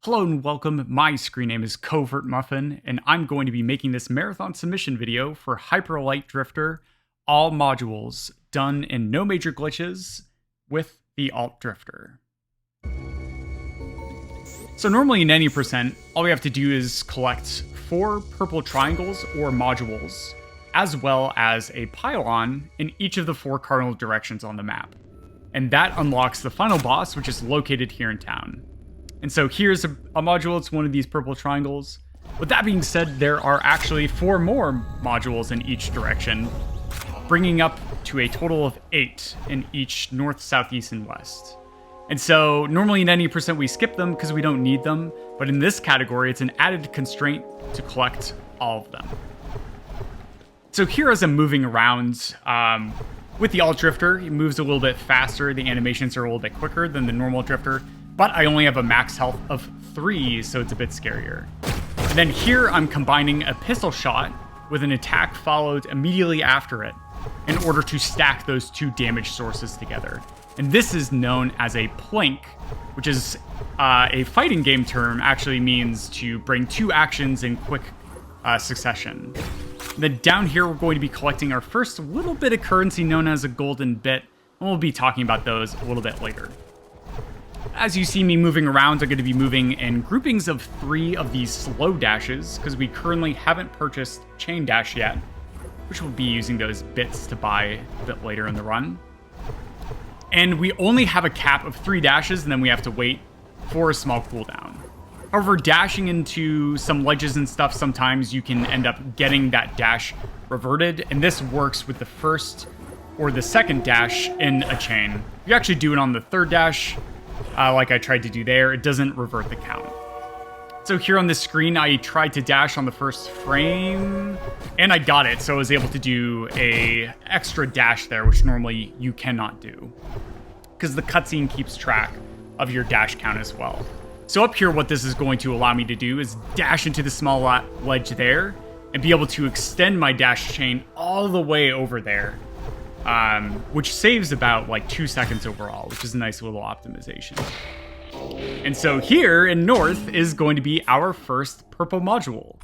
Hello and welcome, my screen name is Covert Muffin, and I'm going to be making this marathon submission video for Hyperlight Drifter, all modules, done in no major glitches, with the Alt Drifter. So normally in any percent, all we have to do is collect 4 purple triangles or modules, as well as a pylon in each of the 4 cardinal directions on the map. And that unlocks the final boss, which is located here in town. And so here's a module, it's one of these purple triangles. With that being said, there are actually 4 more modules in each direction, bringing up to a total of 8 in each north, south, east, and west. And so normally in any percent we skip them because we don't need them, but in this category it's an added constraint to collect all of them. So here as I'm moving around, with the Alt Drifter, it moves a little bit faster, the animations are a little bit quicker than the normal Drifter, but I only have a max health of 3, so it's a bit scarier. And then here I'm combining a pistol shot with an attack followed immediately after it in order to stack those 2 damage sources together. And this is known as a plink, which is a fighting game term, actually means to bring 2 actions in quick succession. Then down here we're going to be collecting our first little bit of currency known as a golden bit, and we'll be talking about those a little bit later. As you see me moving around, I'm going to be moving in groupings of 3 of these slow dashes, because we currently haven't purchased chain dash yet, which we'll be using those bits to buy a bit later in the run. And we only have a cap of 3 dashes, and then we have to wait for a small cooldown. However, dashing into some ledges and stuff, sometimes you can end up getting that dash reverted, and this works with the first or the second dash in a chain. If you actually do it on the 3rd dash, like I tried to do there, it doesn't revert the count. So here on this screen, I tried to dash on the first frame, and I got it, so I was able to do a extra dash there, which normally you cannot do, because the cutscene keeps track of your dash count as well. So up here, what this is going to allow me to do is dash into the small ledge there, and be able to extend my dash chain all the way over there. Which saves about like 2 seconds overall, which is a nice little optimization. And so here in north is going to be our first purple module.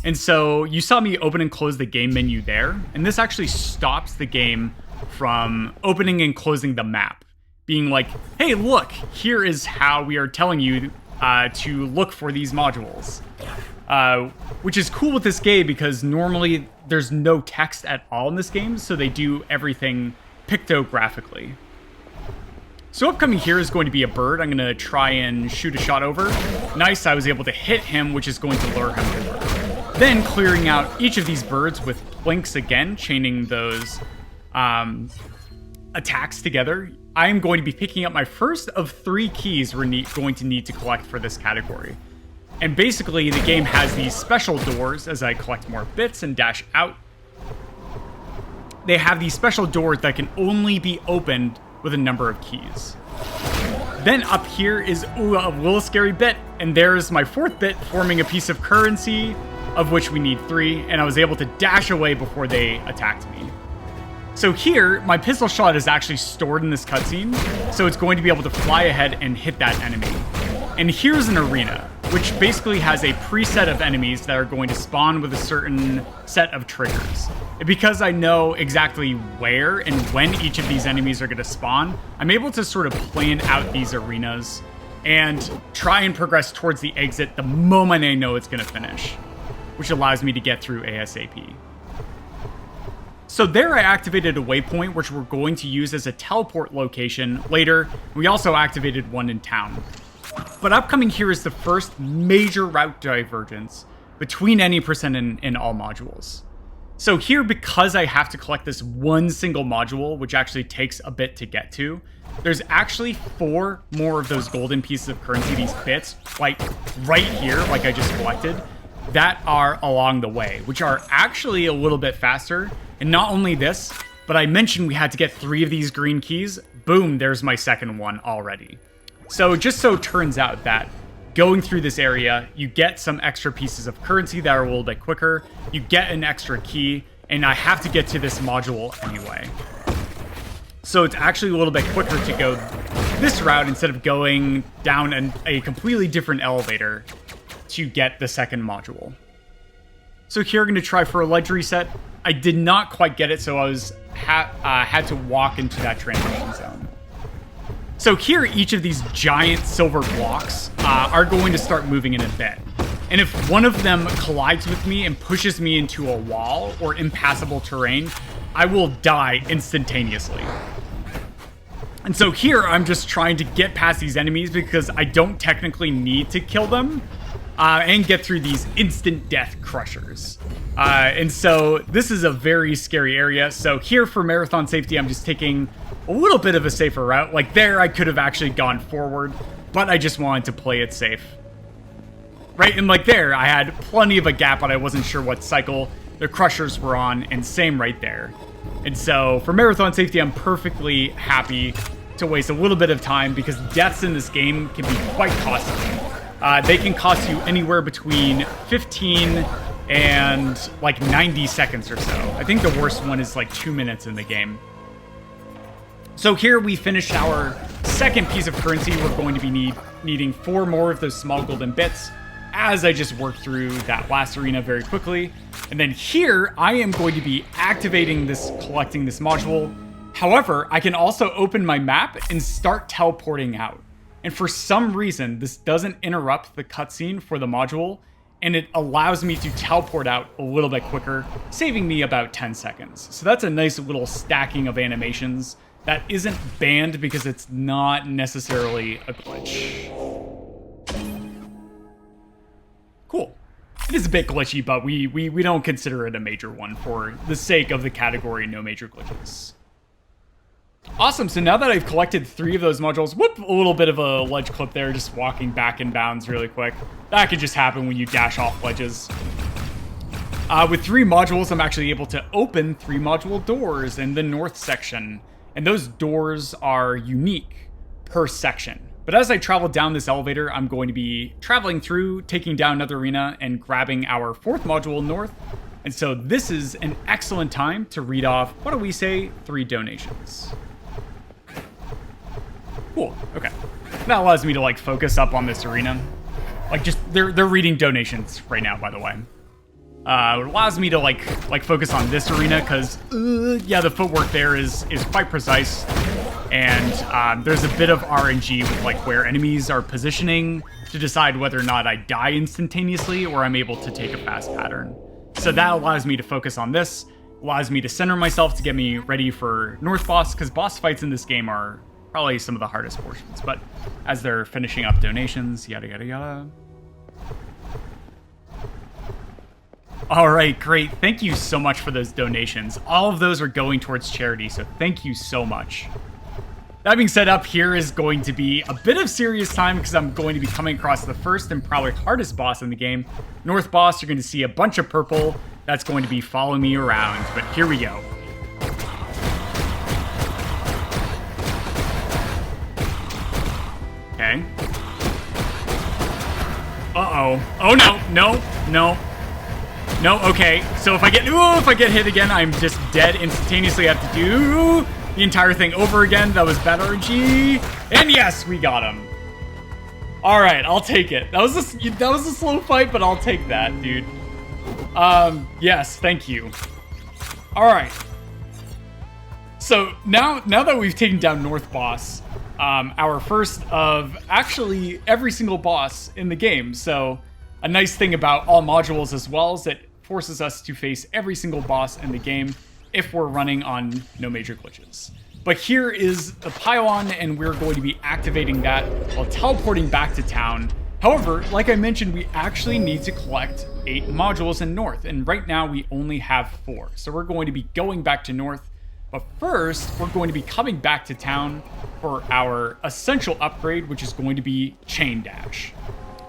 And so you saw me open and close the game menu there, and this actually stops the game from opening and closing the map, being like, hey, look, here is how we are telling you to look for these modules. Which is cool with this game because normally there's no text at all in this game, so they do everything pictographically. So upcoming here is going to be a bird. I'm going to try and shoot a shot over. Nice, I was able to hit him, which is going to lure him over. Then clearing out each of these birds with plinks again, chaining those attacks together. I am going to be picking up my first of 3 keys we're going to need to collect for this category. And basically, the game has these special doors as I collect more bits and dash out. They have these special doors that can only be opened with a number of keys. Then up here is a little scary bit, and there's my 4th bit forming a piece of currency, of which we need 3, and I was able to dash away before they attacked me. So here, my pistol shot is actually stored in this cutscene, so it's going to be able to fly ahead and hit that enemy. And here's an arena, which basically has a preset of enemies that are going to spawn with a certain set of triggers. And because I know exactly where and when each of these enemies are going to spawn, I'm able to sort of plan out these arenas and try and progress towards the exit the moment I know it's going to finish, which allows me to get through ASAP. So there I activated a waypoint, which we're going to use as a teleport location later. We also activated one in town. But upcoming here is the first major route divergence between any percent and all modules. So here, because I have to collect this one single module, which actually takes a bit to get to, there's actually 4 more of those golden pieces of currency, these bits, like right here, like I just collected, that are along the way, which are actually a little bit faster. And not only this, but I mentioned we had to get 3 of these green keys. Boom, there's my second one already. So just so it turns out that going through this area, you get some extra pieces of currency that are a little bit quicker, you get an extra key, and I have to get to this module anyway. So it's actually a little bit quicker to go this route instead of going down a completely different elevator to get the second module. So here I'm going to try for a ledge reset. I did not quite get it, so I had to walk into that transition zone. So here, each of these giant silver blocks are going to start moving in a bit. And if one of them collides with me and pushes me into a wall or impassable terrain, I will die instantaneously. And so here, I'm just trying to get past these enemies because I don't technically need to kill them and get through these instant death crushers. And so this is a very scary area. So here for marathon safety, I'm just taking a little bit of a safer route. Like there, I could have actually gone forward, but I just wanted to play it safe. Right, and like there, I had plenty of a gap, but I wasn't sure what cycle the crushers were on, and same right there. And so for marathon safety, I'm perfectly happy to waste a little bit of time because deaths in this game can be quite costly. They can cost you anywhere between 15 and like 90 seconds or so. I think the worst one is like 2 minutes in the game. So here we finished our second piece of currency. We're going to be needing 4 more of those small golden bits as I just work through that last arena very quickly. And then here, I am going to be activating this, collecting this module. However, I can also open my map and start teleporting out. And for some reason, this doesn't interrupt the cutscene for the module, and it allows me to teleport out a little bit quicker, saving me about 10 seconds. So that's a nice little stacking of animations that isn't banned because it's not necessarily a glitch. Cool. It is a bit glitchy, but we don't consider it a major one for the sake of the category no major glitches. Awesome, so now that I've collected 3 of those modules, whoop, a little bit of a ledge clip there, just walking back in bounds really quick. That could just happen when you dash off ledges. With 3 modules, I'm actually able to open 3 module doors in the north section. And those doors are unique per section. But as I travel down this elevator, I'm going to be traveling through, taking down another arena, and grabbing our 4th module north. And so this is an excellent time to read off, what do we say, 3 donations. Cool, okay. That allows me to like focus up on this arena. Like just, they're reading donations right now, by the way. It allows me to like focus on this arena because, yeah, the footwork there is quite precise. And there's a bit of RNG with like where enemies are positioning to decide whether or not I die instantaneously or I'm able to take a fast pattern. So that allows me to focus on this, allows me to center myself to get me ready for North Boss, because boss fights in this game are probably some of the hardest portions. But as they're finishing up donations, yada yada yada. All right, great. Thank you so much for those donations. All of those are going towards charity, so thank you so much. That being said, up here is going to be a bit of serious time because I'm going to be coming across the first and probably hardest boss in the game. North Boss, you're going to see a bunch of purple that's going to be following me around, but here we go. Okay. Uh-oh. Oh, no. No, okay. So if I get hit again, I'm just dead instantaneously. I have to do the entire thing over again. That was bad RNG. And yes, we got him. All right, I'll take it. That was a slow fight, but I'll take that, dude. Yes, thank you. All right. So now that we've taken down North Boss, our first of actually every single boss in the game. So a nice thing about all modules as well is that it forces us to face every single boss in the game if we're running on no major glitches. But here is the Pylon, and we're going to be activating that while teleporting back to town. However, like I mentioned, we actually need to collect 8 modules in North, and right now we only have 4. So we're going to be going back to North, but first we're going to be coming back to town for our essential upgrade, which is going to be Chain Dash.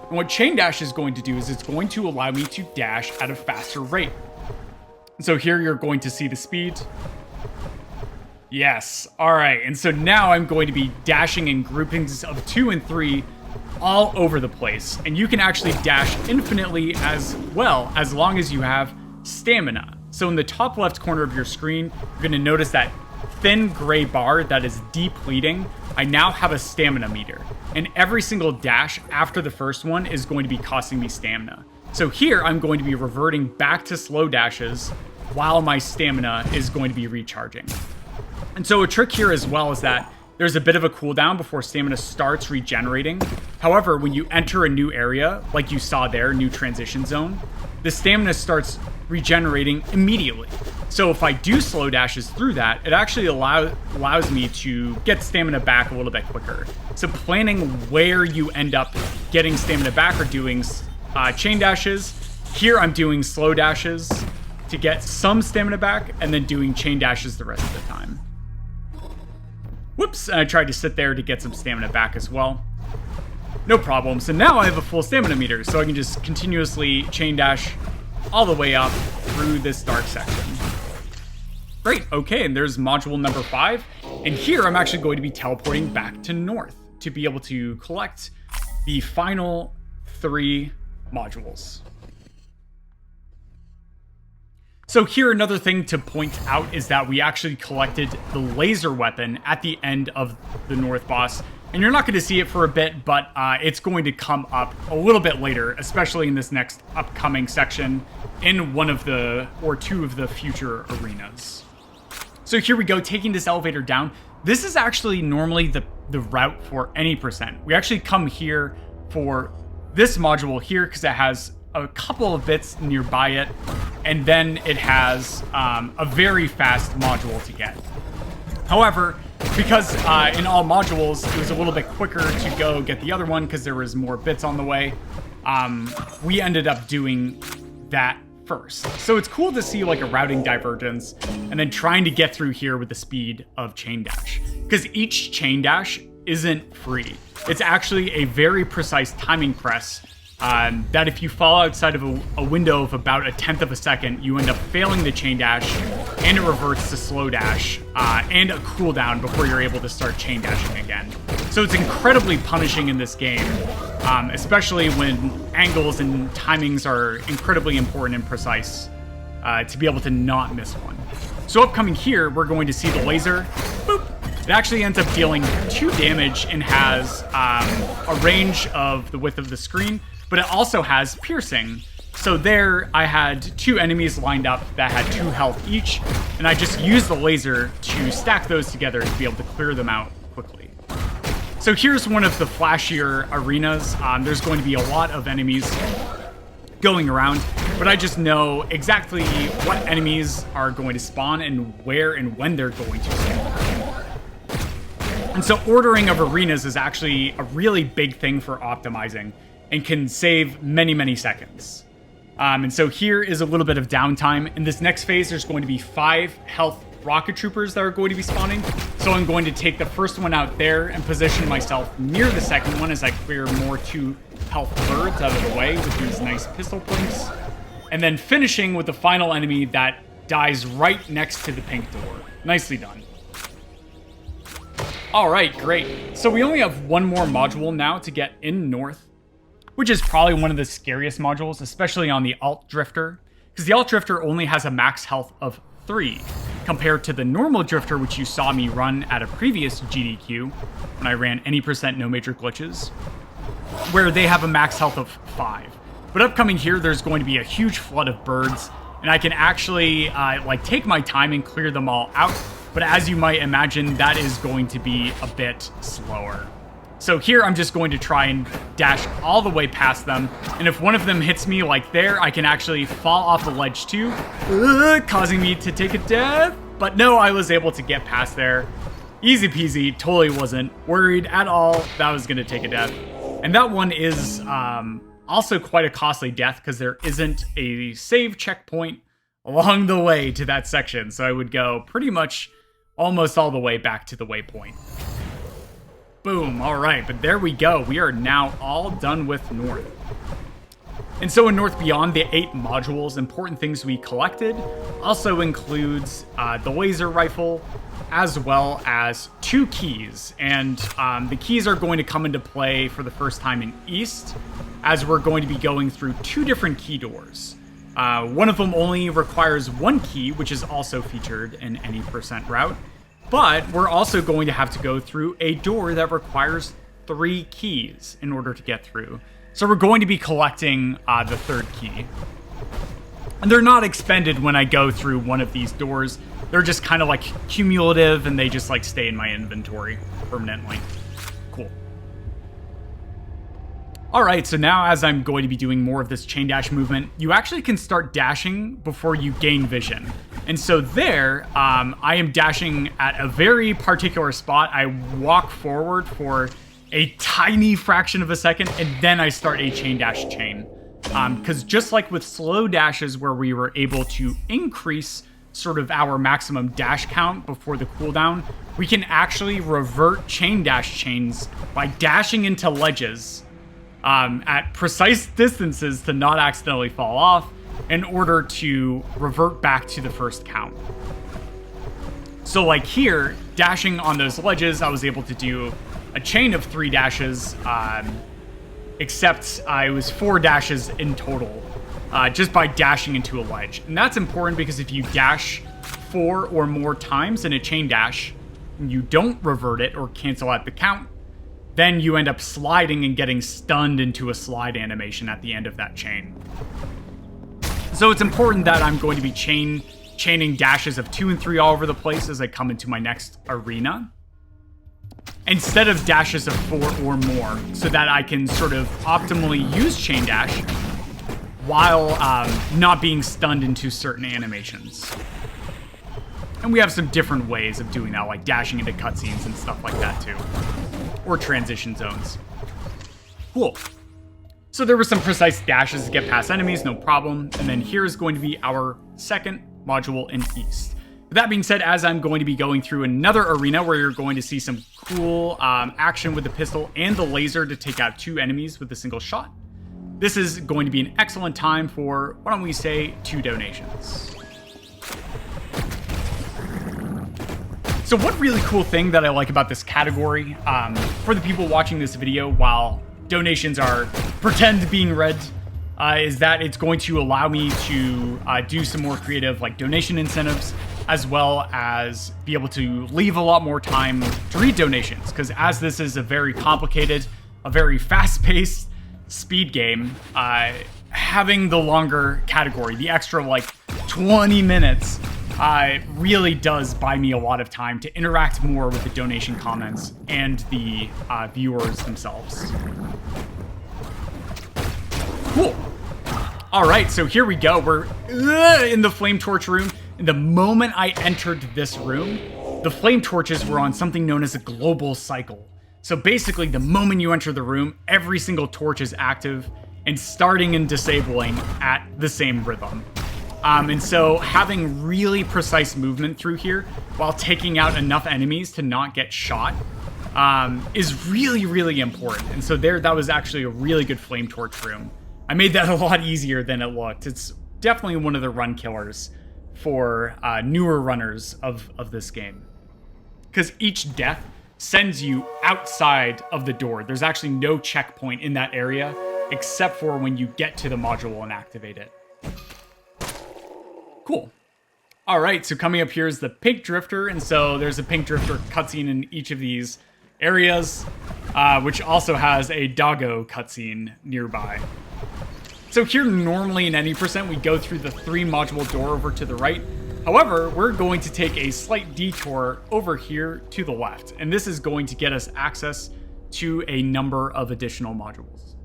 And what Chain Dash is going to do is it's going to allow me to dash at a faster rate. So here you're going to see the speed. Yes, all right. And so now I'm going to be dashing in groupings of 2 and 3 all over the place. And you can actually dash infinitely as well, as long as you have stamina. So in the top left corner of your screen, you're going to notice that thin gray bar that is depleting, I now have a stamina meter. And every single dash after the first one is going to be costing me stamina. So here, I'm going to be reverting back to slow dashes while my stamina is going to be recharging. And so a trick here as well is that there's a bit of a cooldown before stamina starts regenerating. However, when you enter a new area, like you saw there, new transition zone, the stamina starts regenerating immediately. So if I do slow dashes through that, it actually allows me to get stamina back a little bit quicker. So planning where you end up getting stamina back or doing chain dashes. Here I'm doing slow dashes to get some stamina back and then doing chain dashes the rest of the time. Whoops, and I tried to sit there to get some stamina back as well. No problem. So now I have a full stamina meter, so I can just continuously chain dash all the way up through this dark section. Great, okay, and there's module number 5. And here I'm actually going to be teleporting back to north to be able to collect the final 3 modules. So here, another thing to point out is that we actually collected the laser weapon at the end of the North boss. And you're not going to see it for a bit, but it's going to come up a little bit later, especially in this next upcoming section in one of the, or 2 of the future arenas. So here we go, taking this elevator down. This is actually normally the route for any percent. We actually come here for this module here because it has a couple of bits nearby it, and then it has a very fast module to get. However, because in all modules it was a little bit quicker to go get the other one because there was more bits on the way, we ended up doing that first. So it's cool to see like a routing divergence and then trying to get through here with the speed of chain dash, because each chain dash isn't free. It's actually a very precise timing press that if you fall outside of a window of about 1/10 of a second, you end up failing the chain dash, and it reverts to slow dash and a cooldown before you're able to start chain dashing again. So it's incredibly punishing in this game, especially when angles and timings are incredibly important and precise to be able to not miss one. So upcoming here, we're going to see the laser. Boop. It actually ends up dealing 2 damage and has a range of the width of the screen, but it also has piercing. So there I had 2 enemies lined up that had 2 health each, and I just used the laser to stack those together to be able to clear them out quickly. So here's one of the flashier arenas. There's going to be a lot of enemies going around, but I just know exactly what enemies are going to spawn and where and when they're going to spawn. And so ordering of arenas is actually a really big thing for optimizing and can save many, many seconds. And so here is a little bit of downtime. In this next phase, there's going to be 5 health rocket troopers that are going to be spawning. So I'm going to take the first one out there and position myself near the second one as I clear more 2 health birds out of the way with these nice pistol points. And then finishing with the final enemy that dies right next to the pink door. Nicely done. All right, great. So we only have 1 more module now to get in north, which is probably one of the scariest modules, especially on the Alt Drifter, because the Alt Drifter only has a max health of 3, compared to the normal Drifter, which you saw me run at a previous GDQ, when I ran any percent no major glitches, where they have a max health of 5. But upcoming here, there's going to be a huge flood of birds, and I can actually take my time and clear them all out, but as you might imagine, that is going to be a bit slower. So here I'm just going to try and dash all the way past them, and if one of them hits me like there, I can actually fall off the ledge too, causing me to take a death. But no, I was able to get past there. Easy peasy, totally wasn't worried at all that I was going to take a death. And that one is also quite a costly death because there isn't a save checkpoint along the way to that section, so I would go pretty much almost all the way back to the waypoint. Boom, all right, but there we go. We are now all done with North. And so in North Beyond, the 8 modules, important things we collected, also includes the laser rifle, as well as 2 keys. And the keys are going to come into play for the first time in East, as we're going to be going through 2 different key doors. One of them only requires 1 key, which is also featured in any percent route. But we're also going to have to go through a door that requires 3 keys in order to get through. So we're going to be collecting the 3rd key. And they're not expended when I go through one of these doors. They're just kind of like cumulative, and they just like stay in my inventory permanently. Cool. Alright, so now as I'm going to be doing more of this chain dash movement, you actually can start dashing before you gain vision. And so there, I am dashing at a very particular spot. I walk forward for a tiny fraction of a second, and then I start a chain dash chain. Because just like with slow dashes where we were able to increase sort of our maximum dash count before the cooldown, we can actually revert chain dash chains by dashing into ledges at precise distances to not accidentally fall off in order to revert back to the first count. So like here, dashing on those ledges, I was able to do a chain of 3 dashes, except it was 4 dashes in total, just by dashing into a ledge. And that's important because if you dash 4 or more times in a chain dash, and you don't revert it or cancel out the count, then you end up sliding and getting stunned into a slide animation at the end of that chain. So it's important that I'm going to be chaining dashes of 2 and 3 all over the place as I come into my next arena, instead of dashes of 4 or more, so that I can sort of optimally use chain dash while not being stunned into certain animations. And we have some different ways of doing that, like dashing into cutscenes and stuff like that too. Or transition zones. Cool. So there were some precise dashes to get past enemies, no problem. And then here is going to be our second module in East. With that being said, as I'm going to be going through another arena where you're going to see some cool action with the pistol and the laser to take out 2 enemies with a single shot, this is going to be an excellent time for, why don't we say, 2 donations. So one really cool thing that I like about this category, for the people watching this video while donations are pretend being read, is that it's going to allow me to do some more creative like donation incentives, as well as be able to leave a lot more time to read donations. Because as this is a very complicated, a very fast-paced speed game, having the longer category, the extra like 20 minutes, really does buy me a lot of time to interact more with the donation comments and the viewers themselves. Cool. All right, so here we go. We're in the flame torch room. And the moment I entered this room, the flame torches were on something known as a global cycle. So basically, the moment you enter the room, every single torch is active and starting and disabling at the same rhythm. And so having really precise movement through here while taking out enough enemies to not get shot is really, really important. And so that was actually a really good flame torch room. I made that a lot easier than it looked. It's definitely one of the run killers for newer runners of this game. Because each death sends you outside of the door. There's actually no checkpoint in that area except for when you get to the module and activate it. Cool. All right, so coming up here is the Pink Drifter, and so there's a Pink Drifter cutscene in each of these areas, which also has a Doggo cutscene nearby. So here, normally in any percent, we go through the 3 module door over to the right. However, we're going to take a slight detour over here to the left, and this is going to get us access to a number of additional modules.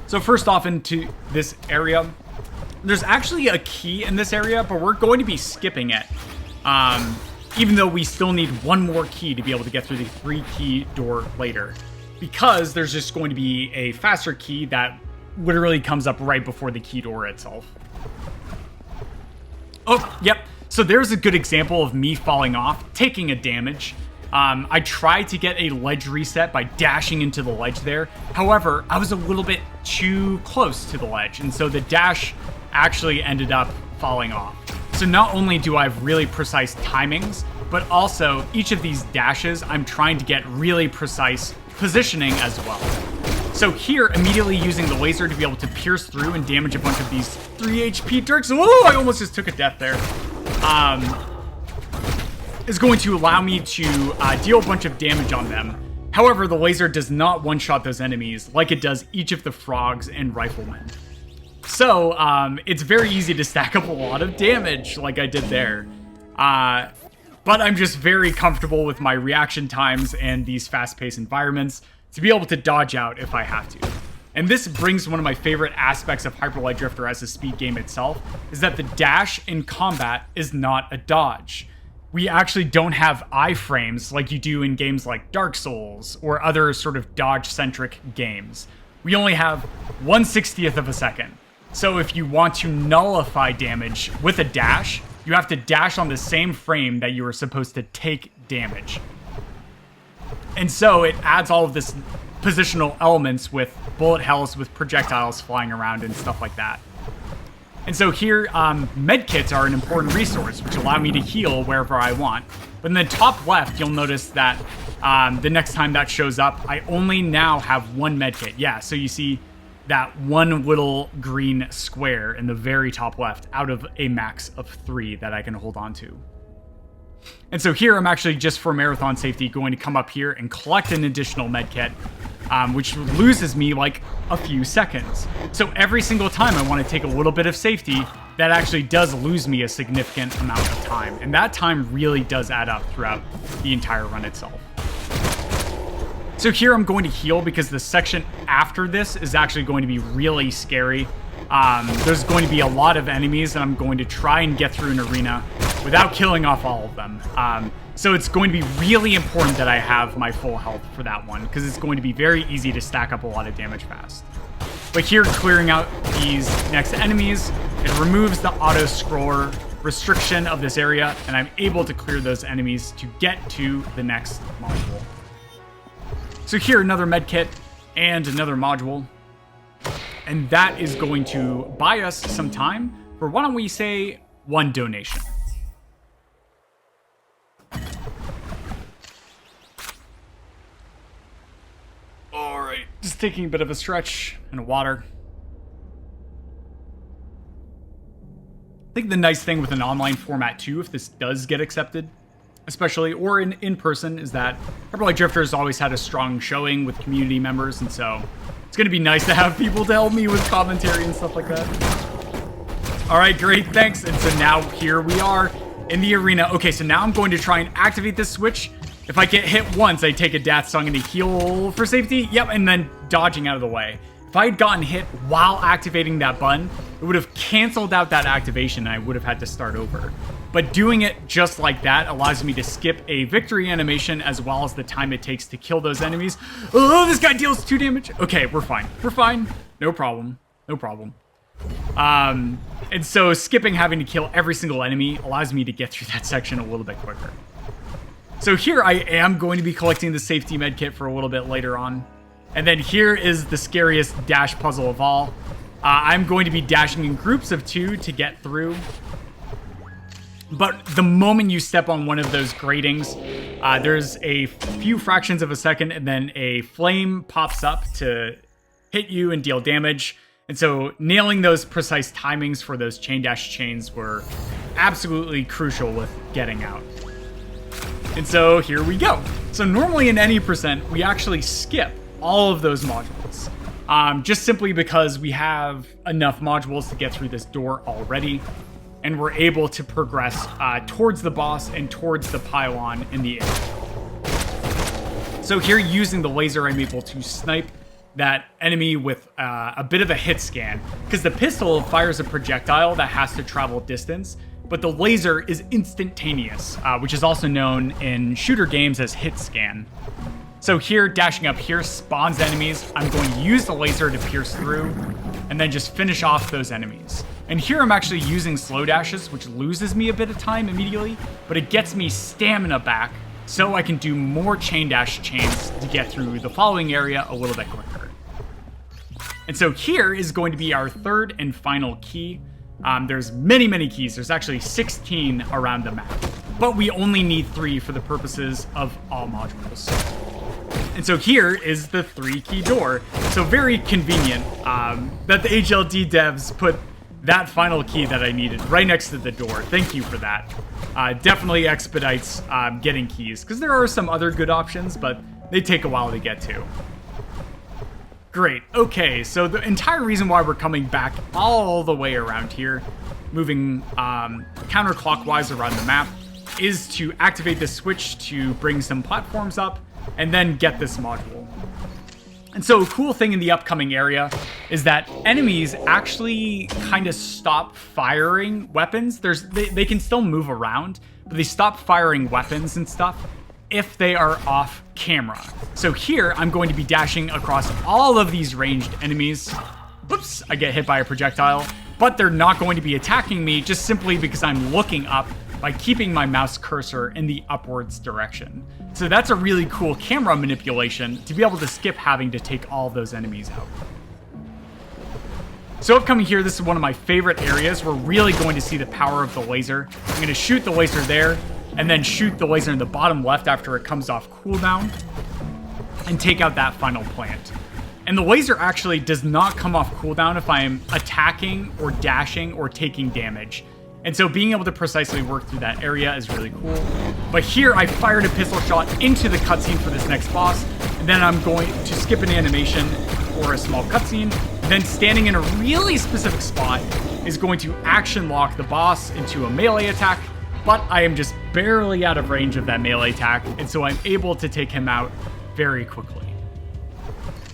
So first off, into this area, there's actually a key in this area, but we're going to be skipping it. Even though we still need 1 more key to be able to get through the 3 key door later. Because there's just going to be a faster key that literally comes up right before the key door itself. Oh, yep. So there's a good example of me falling off, taking a damage. I tried to get a ledge reset by dashing into the ledge there. However, I was a little bit too close to the ledge, and so the dash actually ended up falling off. So not only do I have really precise timings, but also each of these dashes, I'm trying to get really precise positioning as well. So here, immediately using the laser to be able to pierce through and damage a bunch of these 3 HP Dirks. Whoa, I almost just took a death there. is going to allow me to deal a bunch of damage on them. However, the laser does not one-shot those enemies like it does each of the frogs and riflemen. So, it's very easy to stack up a lot of damage like I did there. But I'm just very comfortable with my reaction times and these fast-paced environments to be able to dodge out if I have to. And this brings one of my favorite aspects of Hyper Light Drifter as a speed game itself, is that the dash in combat is not a dodge. We actually don't have iframes like you do in games like Dark Souls or other sort of dodge-centric games. We only have 1/60th of a second. So if you want to nullify damage with a dash, you have to dash on the same frame that you were supposed to take damage. And so it adds all of this positional elements with bullet hells, with projectiles flying around and stuff like that. And so here, medkits are an important resource, which allow me to heal wherever I want. But in the top left, you'll notice that the next time that shows up, I only now have one medkit. Yeah, so you see that one little green square in the very top left out of a max of 3 that I can hold on to. And so here, I'm actually, just for marathon safety, going to come up here and collect an additional medkit, which loses me like a few seconds. So every single time I want to take a little bit of safety, that actually does lose me a significant amount of time. And that time really does add up throughout the entire run itself. So here I'm going to heal because the section after this is actually going to be really scary. There's going to be a lot of enemies, and I'm going to try and get through an arena without killing off all of them. So it's going to be really important that I have my full health for that one, because it's going to be very easy to stack up a lot of damage fast. But here, clearing out these next enemies, it removes the auto-scroller restriction of this area, and I'm able to clear those enemies to get to the next module. So here, another medkit and another module. And that is going to buy us some time for, why don't we say, 1 donation. Alright, just taking a bit of a stretch and water. I think the nice thing with an online format too, if this does get accepted, especially, or in person, is that Hyper Light Drifter has always had a strong showing with community members, and so it's going to be nice to have people to help me with commentary and stuff like that. All right, great, thanks. And so now here we are in the arena. Okay, so now I'm going to try and activate this switch. If I get hit once, I take a death, so I'm going to heal for safety. Yep, and then dodging out of the way. If I had gotten hit while activating that button, it would have canceled out that activation, and I would have had to start over. But doing it just like that allows me to skip a victory animation as well as the time it takes to kill those enemies. Oh, this guy deals 2 damage. Okay, we're fine. We're fine. No problem. No problem. And so skipping having to kill every single enemy allows me to get through that section a little bit quicker. So here I am going to be collecting the safety medkit for a little bit later on. And then here is the scariest dash puzzle of all. I'm going to be dashing in groups of 2 to get through. But the moment you step on one of those gratings, there's a few fractions of a second, and then a flame pops up to hit you and deal damage. And so nailing those precise timings for those chain dash chains were absolutely crucial with getting out. And so here we go. So normally in any percent, we actually skip all of those modules. Just simply because we have enough modules to get through this door already. And we're able to progress towards the boss and towards the pylon in the air. So here, using the laser, I'm able to snipe that enemy with a bit of a hit scan, because the pistol fires a projectile that has to travel distance, but the laser is instantaneous, which is also known in shooter games as hit scan. So here, dashing up here spawns enemies. I'm going to use the laser to pierce through and then just finish off those enemies. And here I'm actually using slow dashes, which loses me a bit of time immediately, but it gets me stamina back so I can do more chain dash chains to get through the following area a little bit quicker. And so here is going to be our third and final key. There's many, many keys. There's actually 16 around the map, but we only need 3 for the purposes of all modules. And so here is the 3-key door. So very convenient that the HLD devs put that final key that I needed right next to the door. Thank you for that. Definitely expedites getting keys, because there are some other good options, but they take a while to get to. Great. Okay, so the entire reason why we're coming back all the way around here, moving counterclockwise around the map, is to activate the switch to bring some platforms up and then get this module. And so a cool thing in the upcoming area is that enemies actually kind of stop firing weapons. They can still move around, but they stop firing weapons and stuff if they are off camera. So here, I'm going to be dashing across all of these ranged enemies. Oops, I get hit by a projectile, but they're not going to be attacking me just simply because I'm looking up by keeping my mouse cursor in the upwards direction. So that's a really cool camera manipulation to be able to skip having to take all those enemies out. So upcoming here, this is one of my favorite areas. We're really going to see the power of the laser. I'm going to shoot the laser there, and then shoot the laser in the bottom left after it comes off cooldown, and take out that final plant. And the laser actually does not come off cooldown if I am attacking or dashing or taking damage. And so being able to precisely work through that area is really cool. But here I fired a pistol shot into the cutscene for this next boss, and then I'm going to skip an animation or a small cutscene, then standing in a really specific spot is going to action lock the boss into a melee attack, but I am just barely out of range of that melee attack, and so I'm able to take him out very quickly.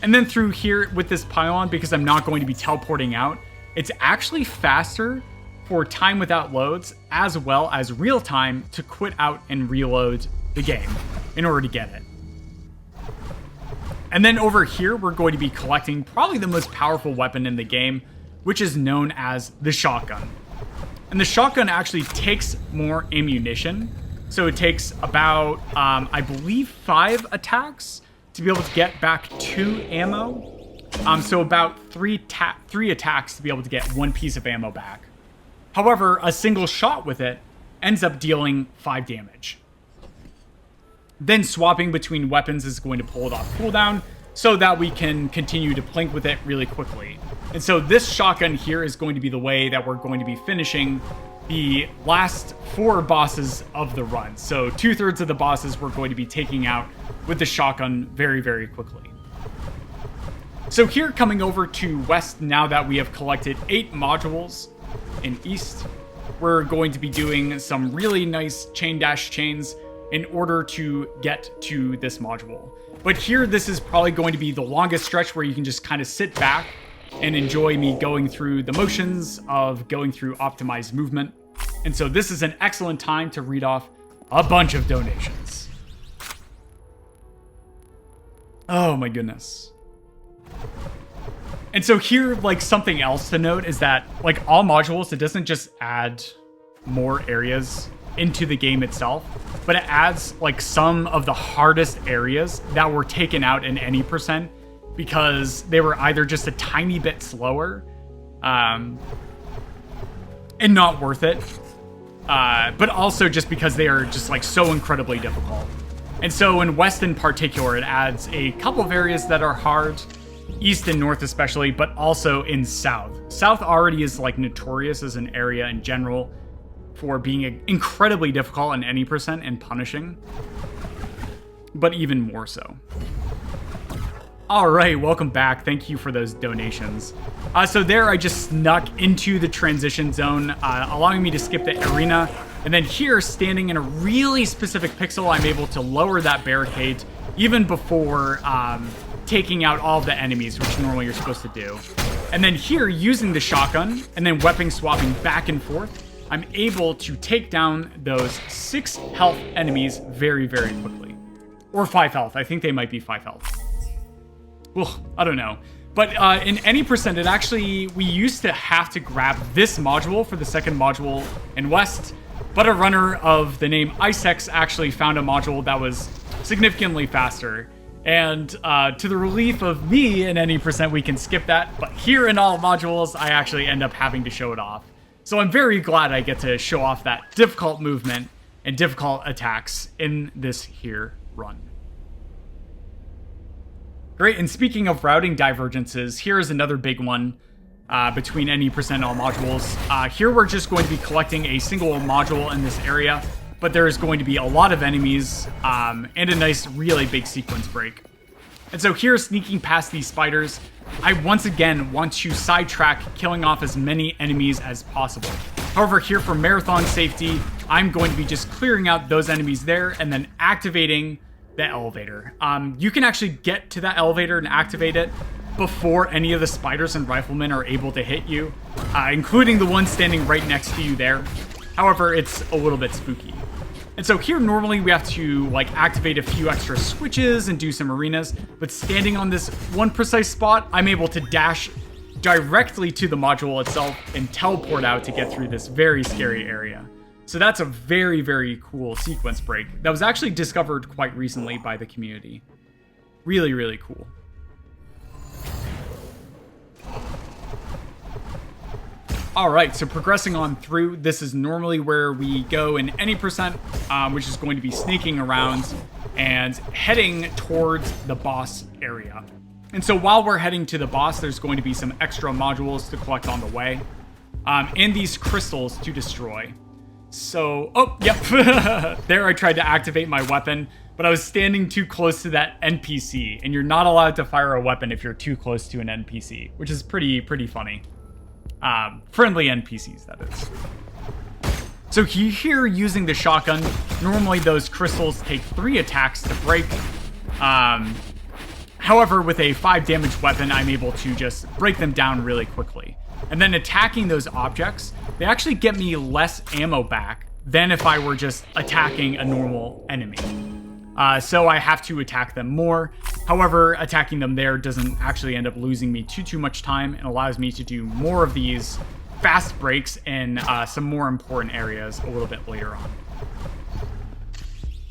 And then through here with this Pylon, because I'm not going to be teleporting out, it's actually faster for time without loads, as well as real time to quit out and reload the game in order to get it. And then over here, we're going to be collecting probably the most powerful weapon in the game, which is known as the shotgun. And the shotgun actually takes more ammunition. So it takes about, I believe, 5 attacks to be able to get back 2 ammo. So about 3 attacks to be able to get 1 piece of ammo back. However, a single shot with it ends up dealing 5 damage. Then swapping between weapons is going to pull it off cooldown so that we can continue to plink with it really quickly. And so this shotgun here is going to be the way that we're going to be finishing the last 4 bosses of the run. So 2/3 of the bosses we're going to be taking out with the shotgun very, very quickly. So here, coming over to west, now that we have collected 8 modules in east, we're going to be doing some really nice chain dash chains in order to get to this module. But here, this is probably going to be the longest stretch where you can just kind of sit back and enjoy me going through the motions of going through optimized movement. And so this is an excellent time to read off a bunch of donations. Oh my goodness. And so here, like, something else to note is that, like, all modules, it doesn't just add more areas into the game itself, but it adds, like, some of the hardest areas that were taken out in any percent because they were either just a tiny bit slower and not worth it, but also just because they are just, like, so incredibly difficult. And so in West in particular, it adds a couple of areas that are hard, East and North especially, but also in South. South already is, like, notorious as an area in general for being incredibly difficult in any percent and punishing, but even more so. All right, welcome back. Thank you for those donations. So there I just snuck into the transition zone, allowing me to skip the arena. And then here, standing in a really specific pixel, I'm able to lower that barricade even before taking out all of the enemies, which normally you're supposed to do. And then here, using the shotgun and then weapon swapping back and forth, I'm able to take down those 6 health enemies very, very quickly. Or 5 health. I think they might be 5 health. Well, I don't know. But in any percent, it actually, we used to have to grab this module for the second module in West, but a runner of the name Icex actually found a module that was significantly faster. And to the relief of me, in any percent, we can skip that. But here in all modules, I actually end up having to show it off. So I'm very glad I get to show off that difficult movement and difficult attacks in this here run. Great, and speaking of routing divergences, here is another big one. between any percent all modules. Here we're just going to be collecting a single module in this area, but there is going to be a lot of enemies and a nice, really big sequence break. And so here, sneaking past these spiders, I once again want to sidetrack killing off as many enemies as possible. However, here for marathon safety, I'm going to be just clearing out those enemies there and then activating the elevator. You can actually get to that elevator and activate it before any of the spiders and riflemen are able to hit you, including the one standing right next to you there. However, it's a little bit spooky. And so here, normally we have to like activate a few extra switches and do some arenas, but standing on this one precise spot, I'm able to dash directly to the module itself and teleport out to get through this very scary area. So that's a very, very cool sequence break that was actually discovered quite recently by the community. Really, really cool. Alright, so progressing on through, this is normally where we go in any percent, which is going to be sneaking around and heading towards the boss area. And so while we're heading to the boss, there's going to be some extra modules to collect on the way, and these crystals to destroy. So, oh, yep, there I tried to activate my weapon, but I was standing too close to that NPC, and you're not allowed to fire a weapon if you're too close to an NPC, which is pretty funny. Friendly NPCs, that is. So here, using the shotgun, normally those crystals take 3 attacks to break. However, with a 5 damage weapon, I'm able to just break them down really quickly. And then attacking those objects, they actually get me less ammo back than if I were just attacking a normal enemy. So I have to attack them more. However, attacking them there doesn't actually end up losing me too much time and allows me to do more of these fast breaks in some more important areas a little bit later on.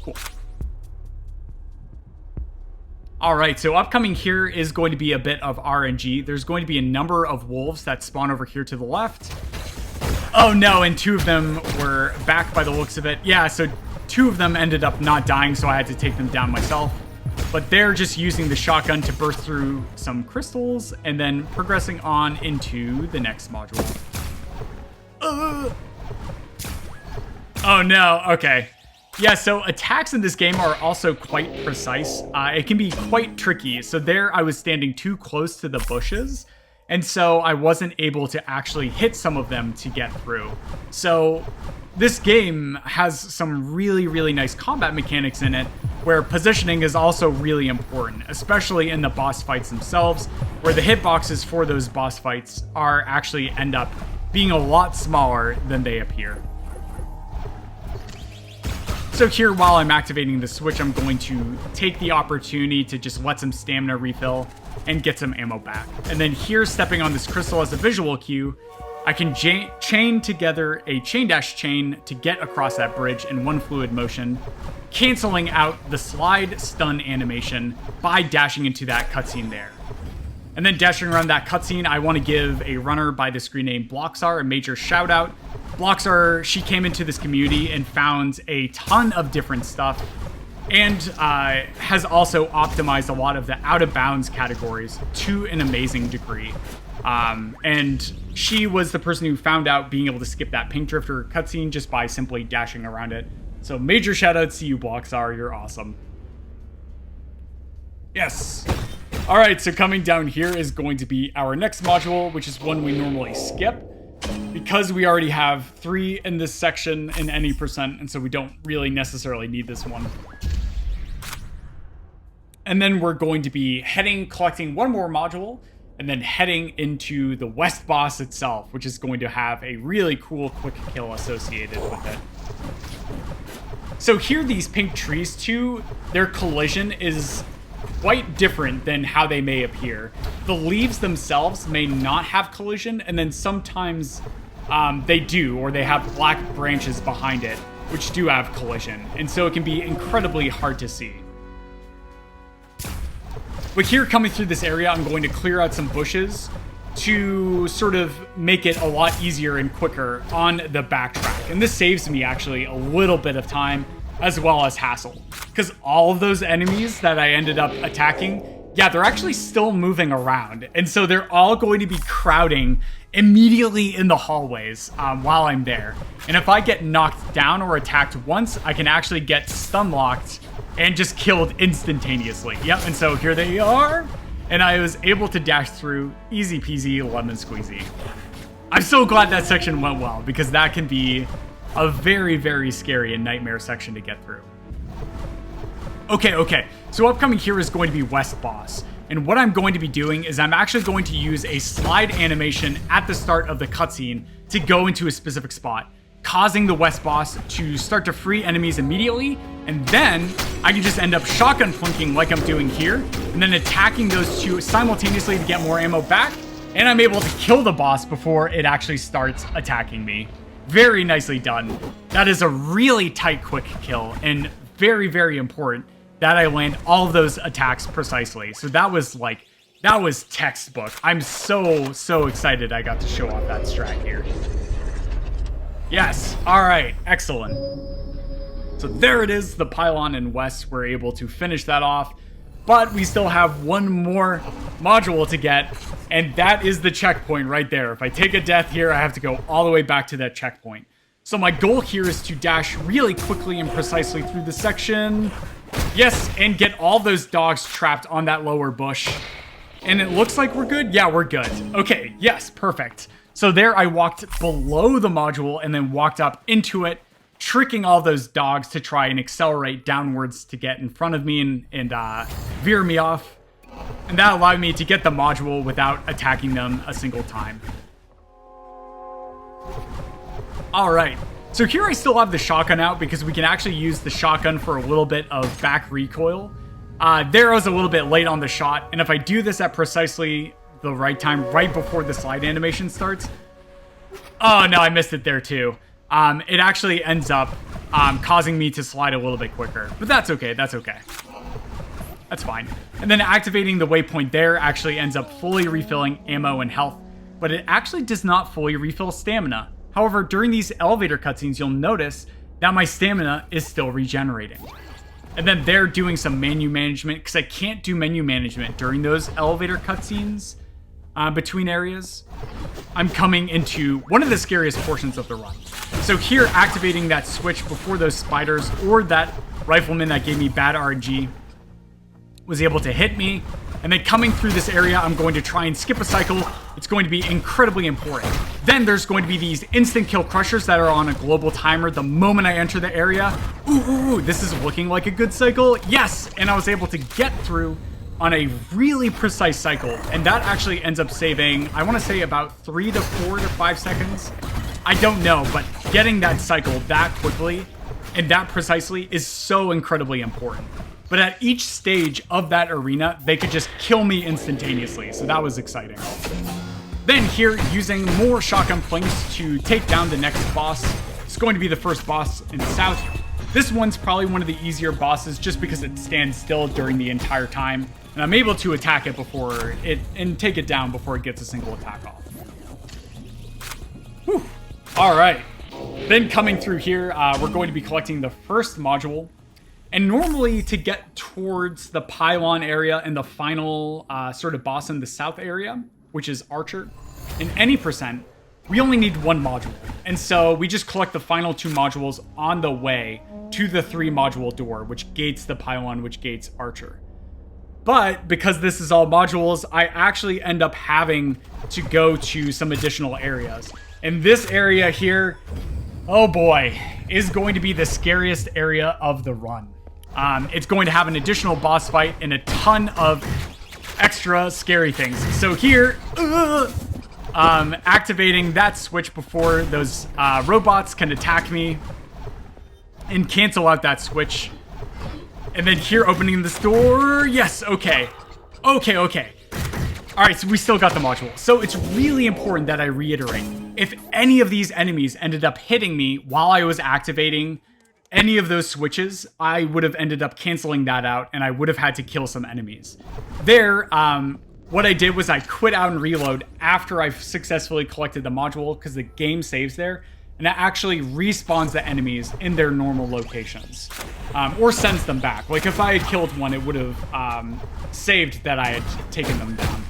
Cool. Alright, so upcoming here is going to be a bit of RNG. There's going to be a number of wolves that spawn over here to the left. Oh no, and 2 of them were back by the looks of it. Yeah, so 2 of them ended up not dying, so I had to take them down myself. But they're just using the shotgun to burst through some crystals and then progressing on into the next module. Oh no, okay. Yeah, so attacks in this game are also quite precise. It can be quite tricky. So there I was standing too close to the bushes, and so I wasn't able to actually hit some of them to get through. So this game has some really nice combat mechanics in it, where positioning is also really important, especially in the boss fights themselves, where the hitboxes for those boss fights are actually end up being a lot smaller than they appear. So here, while I'm activating the switch, I'm going to take the opportunity to just let some stamina refill and get some ammo back. And then here, stepping on this crystal as a visual cue, I can chain together a chain dash chain to get across that bridge in one fluid motion, canceling out the slide stun animation by dashing into that cutscene there. And then dashing around that cutscene, I want to give a runner by the screen name Bloxar a major shout out. Bloxar, she came into this community and found a ton of different stuff, and has also optimized a lot of the out of bounds categories to an amazing degree. And she was the person who found out being able to skip that pink drifter cutscene just by simply dashing around it. So major shout outs to you, Bloxar, you're awesome. Yes. All right, so coming down here is going to be our next module, which is one we normally skip, because we already have 3 in this section in any percent, and so we don't really necessarily need this one. And then we're going to be collecting one more module, and then heading into the West boss itself, which is going to have a really cool quick kill associated with it. So here, these pink trees too, their collision is quite different than how they may appear. The leaves themselves may not have collision, and then sometimes they do, or they have black branches behind it, which do have collision, and so it can be incredibly hard to see. But here, coming through this area, I'm going to clear out some bushes to sort of make it a lot easier and quicker on the backtrack. And this saves me actually a little bit of time as well as hassle, because all of those enemies that I ended up attacking Yeah, they're actually still moving around. And so they're all going to be crowding immediately in the hallways while I'm there. And if I get knocked down or attacked once, I can actually get stun locked and just killed instantaneously. Yep, and so here they are. And I was able to dash through easy peasy lemon squeezy. I'm so glad that section went well, because that can be a very, very scary and nightmare section to get through. Okay. So upcoming here is going to be West Boss. And what I'm going to be doing is I'm actually going to use a slide animation at the start of the cutscene to go into a specific spot, causing the West Boss to start to free enemies immediately, and then I can just end up shotgun flanking like I'm doing here, and then attacking those two simultaneously to get more ammo back, and I'm able to kill the boss before it actually starts attacking me. Very nicely done. That is a really tight, quick kill, and very, very important that I land all of those attacks precisely. So that was textbook. I'm so excited I got to show off that strat here. Yes, all right, excellent. So there it is, the Pylon and West were able to finish that off, but we still have one more module to get, and that is the checkpoint right there. If I take a death here, I have to go all the way back to that checkpoint. So my goal here is to dash really quickly and precisely through the section. Yes, and get all those dogs trapped on that lower bush. And it looks like we're good? Yeah, we're good. Okay, yes, perfect. So there I walked below the module and then walked up into it, tricking all those dogs to try and accelerate downwards to get in front of me and veer me off. And that allowed me to get the module without attacking them a single time. All right. So here I still have the shotgun out because we can actually use the shotgun for a little bit of back recoil. There I was a little bit late on the shot, and if I do this at precisely the right time, right before the slide animation starts... Oh, no, I missed it there too. It actually ends up causing me to slide a little bit quicker, but that's okay, that's okay. That's fine. And then activating the waypoint there actually ends up fully refilling ammo and health, but it actually does not fully refill stamina. However, during these elevator cutscenes, you'll notice that my stamina is still regenerating. And then they're doing some menu management, because I can't do menu management during those elevator cutscenes between areas. I'm coming into one of the scariest portions of the run. So here, activating that switch before those spiders or that rifleman that gave me bad RNG was able to hit me. And then coming through this area, I'm going to try and skip a cycle. It's going to be incredibly important. Then there's going to be these instant kill crushers that are on a global timer the moment I enter the area. Ooh, this is looking like a good cycle. Yes, and I was able to get through on a really precise cycle. And that actually ends up saving, I want to say about 3 to 4 to 5 seconds. I don't know, but getting that cycle that quickly and that precisely is so incredibly important. But at each stage of that arena, they could just kill me instantaneously, so that was exciting. Then here, using more shotgun flanks to take down the next boss. It's going to be the first boss in the south. This one's probably one of the easier bosses just because it stands still during the entire time, and I'm able to attack it before it, and take it down before it gets a single attack off. Whew. All right. Then coming through here, we're going to be collecting the first module. And normally to get towards the Pylon area and the final sort of boss in the south area, which is Archer, in any percent, we only need one module. And so we just collect the final 2 modules on the way to the 3 module door, which gates the Pylon, which gates Archer. But because this is all modules, I actually end up having to go to some additional areas. And this area here, oh boy, is going to be the scariest area of the run. It's going to have an additional boss fight and a ton of extra scary things. So here, activating that switch before those robots can attack me and cancel out that switch. And then here, opening this door. Yes, okay. Okay. All right, so we still got the module. So it's really important that I reiterate. If any of these enemies ended up hitting me while I was activating any of those switches, I would have ended up canceling that out, and I would have had to kill some enemies. There, what I did was I quit out and reload after I've successfully collected the module, because the game saves there. and it actually respawns the enemies in their normal locations, or sends them back. Like if I had killed one, it would have saved that I had taken them down.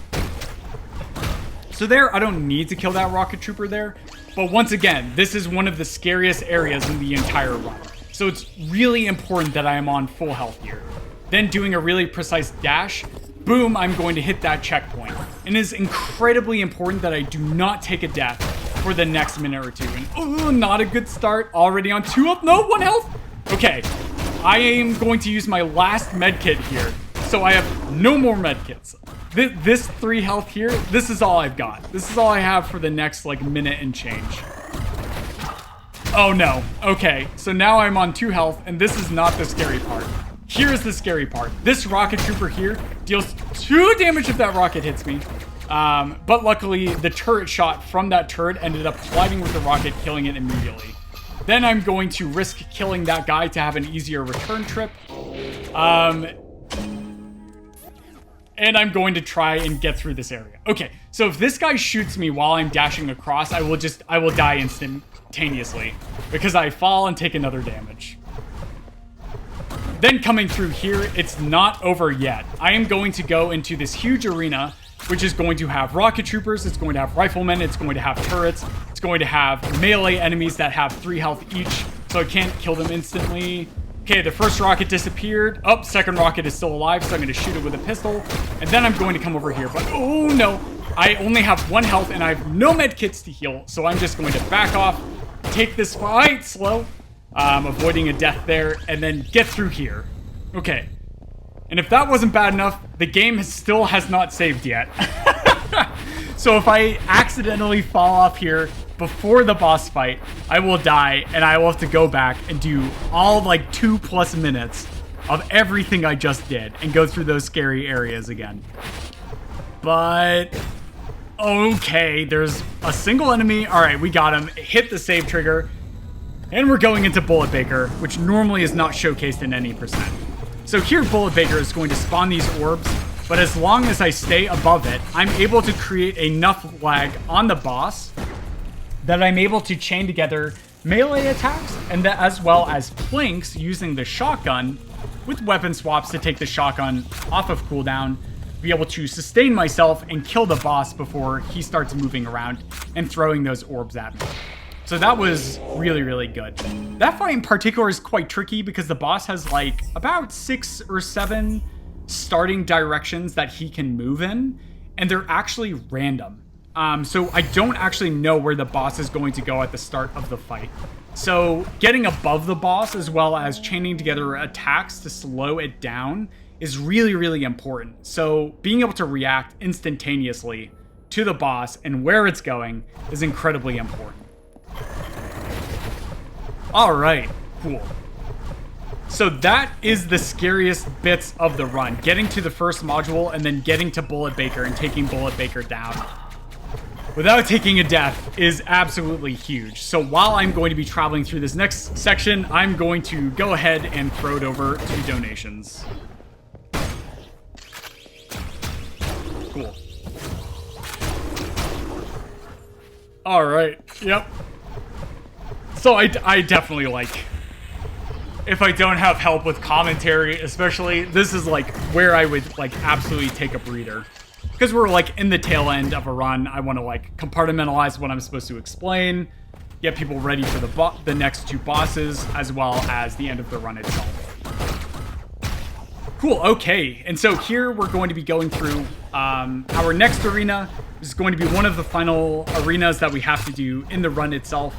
So there, I don't need to kill that rocket trooper there, but once again, this is one of the scariest areas in the entire run. So it's really important that I am on full health here. Then doing a really precise dash, boom, I'm going to hit that checkpoint. And it is incredibly important that I do not take a death for the next minute or two. And not a good start, already on 2 health, no, 1 health. Okay, I am going to use my last medkit here. So I have no more medkits. This 3 health here, this is all I've got. This is all I have for the next like minute and change. Oh no, okay, so now I'm on 2 health, and this is not the scary part. Here's the scary part. This rocket trooper here deals 2 damage if that rocket hits me. But luckily, the turret shot from that turret ended up colliding with the rocket, killing it immediately. Then I'm going to risk killing that guy to have an easier return trip. And I'm going to try and get through this area. Okay, so if this guy shoots me while I'm dashing across, I will die instantaneously because I fall and take another damage. Then coming through here, it's not over yet. I am going to go into this huge arena, which is going to have rocket troopers, it's going to have riflemen, it's going to have turrets, it's going to have melee enemies that have 3 health each, so I can't kill them instantly. Okay, the first rocket disappeared. Oh, second rocket is still alive, so I'm going to shoot it with a pistol. And then I'm going to come over here. But, oh no, I only have 1 health and I have no med kits to heal. So I'm just going to back off, take this fight slow, avoiding a death there, and then get through here. Okay. And if that wasn't bad enough, the game still has not saved yet. So if I accidentally fall off here before the boss fight, I will die, and I will have to go back and do all like 2+ minutes of everything I just did and go through those scary areas again. But okay, there's a single enemy. All right, we got him. Hit the save trigger, and we're going into Bullet Baker, which normally is not showcased in any percent. So here, Bullet Baker is going to spawn these orbs, but as long as I stay above it, I'm able to create enough lag on the boss that I'm able to chain together melee attacks and as well as planks using the shotgun with weapon swaps to take the shotgun off of cooldown, be able to sustain myself and kill the boss before he starts moving around and throwing those orbs at me. So that was really, really good. That fight in particular is quite tricky because the boss has like about 6 or 7 starting directions that he can move in, and they're actually random. So I don't actually know where the boss is going to go at the start of the fight. So getting above the boss as well as chaining together attacks to slow it down is really, really important. So being able to react instantaneously to the boss and where it's going is incredibly important. All right, cool. So that is the scariest bits of the run. Getting to the first module and then getting to Bullet Baker and taking Bullet Baker down without taking a death is absolutely huge. So while I'm going to be traveling through this next section, I'm going to go ahead and throw it over to donations. Cool. All right, yep. So I definitely like, if I don't have help with commentary, especially, this is like where I would like absolutely take a breather. Because we're like in the tail end of a run, I want to like compartmentalize what I'm supposed to explain, get people ready for the next 2 bosses, as well as the end of the run itself. Cool, okay. And so here we're going to be going through our next arena. This is going to be one of the final arenas that we have to do in the run itself.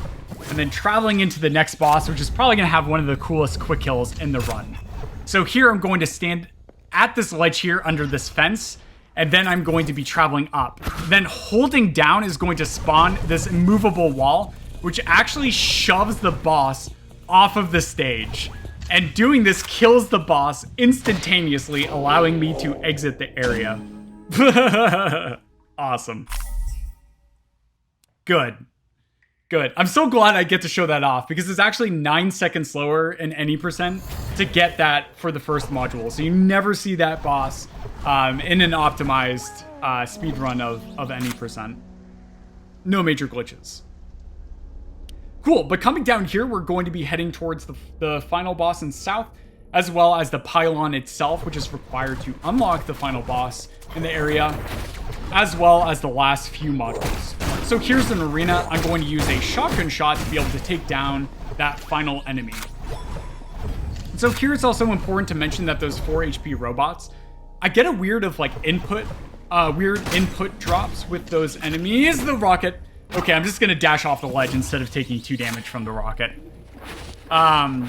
And then traveling into the next boss, which is probably going to have one of the coolest quick kills in the run. So here I'm going to stand at this ledge here under this fence, and then I'm going to be traveling up. Then holding down is going to spawn this immovable wall, which actually shoves the boss off of the stage. And doing this kills the boss instantaneously, allowing me to exit the area. Awesome. Good. Good. I'm so glad I get to show that off because it's actually 9 seconds slower in any percent to get that for the first module. So you never see that boss in an optimized speed run of any percent. No major glitches. Cool, but coming down here, we're going to be heading towards the final boss in south, as well as the Pylon itself, which is required to unlock the final boss in the area, as well as the last few modules. So here's an arena. I'm going to use a shotgun shot to be able to take down that final enemy. So here it's also important to mention that those 4 HP robots, I get a weird input drops with those enemies. The rocket. Okay, I'm just gonna dash off the ledge instead of taking 2 damage from the rocket. But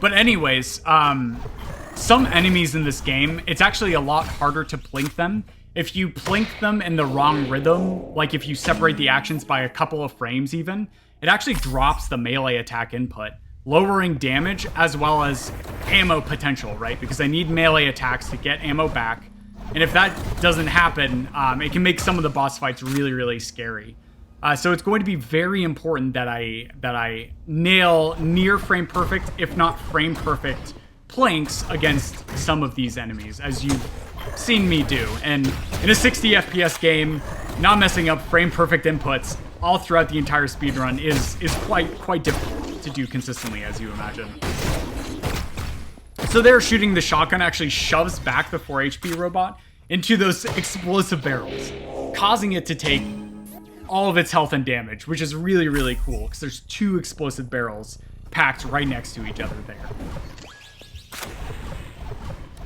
anyways, some enemies in this game, it's actually a lot harder to plink them. If you plink them in the wrong rhythm, like if you separate the actions by a couple of frames even, it actually drops the melee attack input, lowering damage as well as ammo potential, right? Because I need melee attacks to get ammo back. And if that doesn't happen, it can make some of the boss fights really, really scary. So it's going to be very important that I nail near frame perfect, if not frame perfect, planks against some of these enemies, as you've seen me do. And in a 60 FPS game, not messing up frame perfect inputs all throughout the entire speedrun is quite difficult to do consistently, as you imagine. So there, shooting the shotgun actually shoves back the 4 HP robot into those explosive barrels, causing it to take all of its health and damage, which is really, really cool, because there's 2 explosive barrels packed right next to each other there.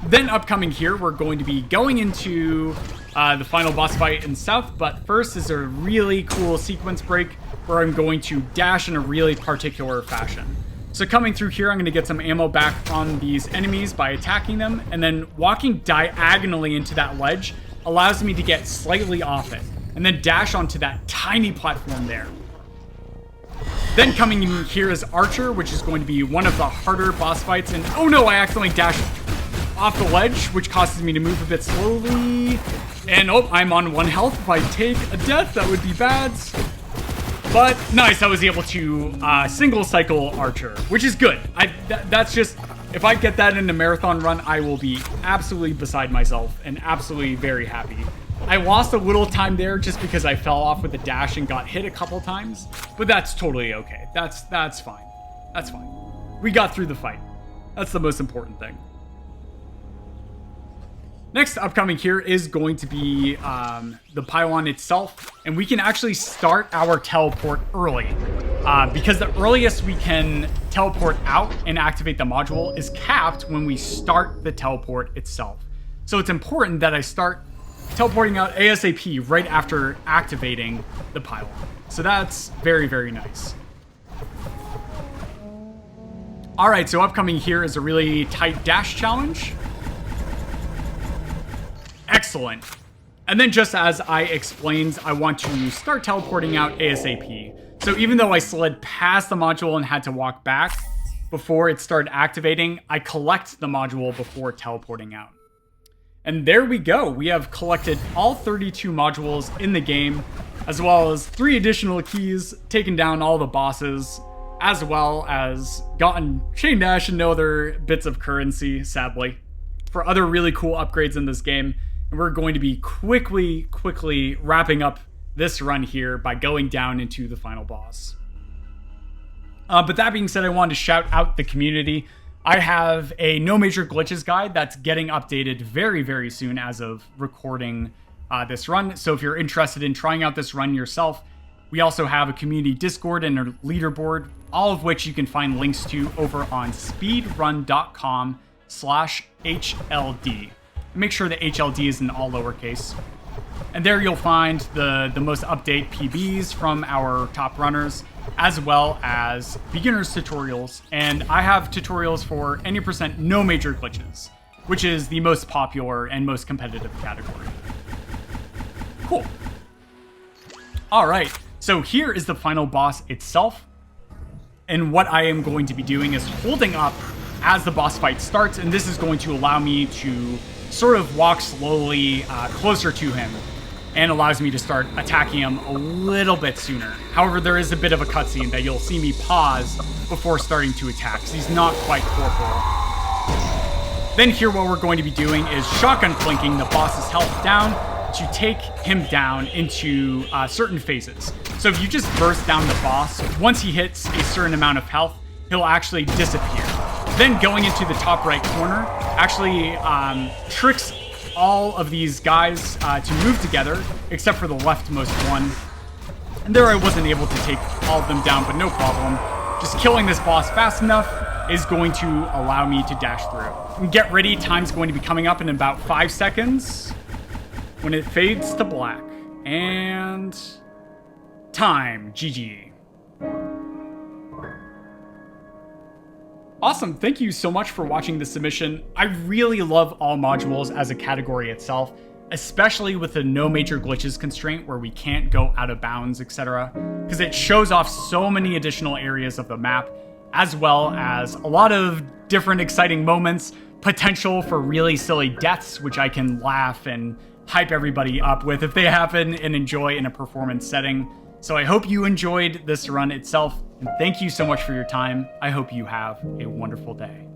Then upcoming here, we're going to be going into the final boss fight in south, but first is a really cool sequence break where I'm going to dash in a really particular fashion. So coming through here, I'm going to get some ammo back on these enemies by attacking them, and then walking diagonally into that ledge allows me to get slightly off it, and then dash onto that tiny platform there. Then coming in here is Archer, which is going to be one of the harder boss fights, and oh no, I accidentally dashed off the ledge, which causes me to move a bit slowly. And oh, I'm on 1 health. If I take a death, that would be bad. But nice, I was able to single cycle Archer, which is good. That's just, if I get that in a marathon run, I will be absolutely beside myself and absolutely very happy. I lost a little time there just because I fell off with the dash and got hit a couple times, but that's totally okay. That's fine. That's fine. We got through the fight. That's the most important thing. Next upcoming here is going to be the Pywan itself, and we can actually start our teleport early because the earliest we can teleport out and activate the module is capped when we start the teleport itself. So it's important that I start teleporting out ASAP right after activating the Pylon. So that's very, very nice. All right, so upcoming here is a really tight dash challenge. Excellent. And then just as I explained, I want to start teleporting out ASAP. So even though I slid past the module and had to walk back before it started activating, I collect the module before teleporting out. And there we go. We have collected all 32 modules in the game, as well as 3 additional keys, taken down all the bosses, as well as gotten chain dash and no other bits of currency, sadly, for other really cool upgrades in this game. And we're going to be quickly wrapping up this run here by going down into the final boss. But that being said, I wanted to shout out the community. I have a no major glitches guide that's getting updated very, very soon as of recording this run. So if you're interested in trying out this run yourself, we also have a community Discord and a leaderboard, all of which you can find links to over on speedrun.com/HLD. Make sure the HLD is in all lowercase. And there you'll find the most update PBs from our top runners, as well as beginners tutorials. And I have tutorials for any percent no major glitches, which is the most popular and most competitive category. Cool. All right, so here is the final boss itself. And what I am going to be doing is holding up as the boss fight starts, and this is going to allow me to sort of walk slowly closer to him, and allows me to start attacking him a little bit sooner. However, there is a bit of a cutscene that you'll see me pause before starting to attack, because he's not quite corporal. Then here what we're going to be doing is shotgun flanking the boss's health down, to take him down into certain phases. So if you just burst down the boss, once he hits a certain amount of health, he'll actually disappear. Then going into the top right corner actually tricks all of these guys to move together, except for the leftmost one. And there I wasn't able to take all of them down, but no problem. Just killing this boss fast enough is going to allow me to dash through. And get ready, time's going to be coming up in about 5 seconds when it fades to black. And time, GG. Awesome, thank you so much for watching this submission. I really love all modules as a category itself, especially with the no major glitches constraint where we can't go out of bounds, etc. Because it shows off so many additional areas of the map, as well as a lot of different exciting moments, potential for really silly deaths, which I can laugh and hype everybody up with if they happen and enjoy in a performance setting. So I hope you enjoyed this run itself, and thank you so much for your time. I hope you have a wonderful day.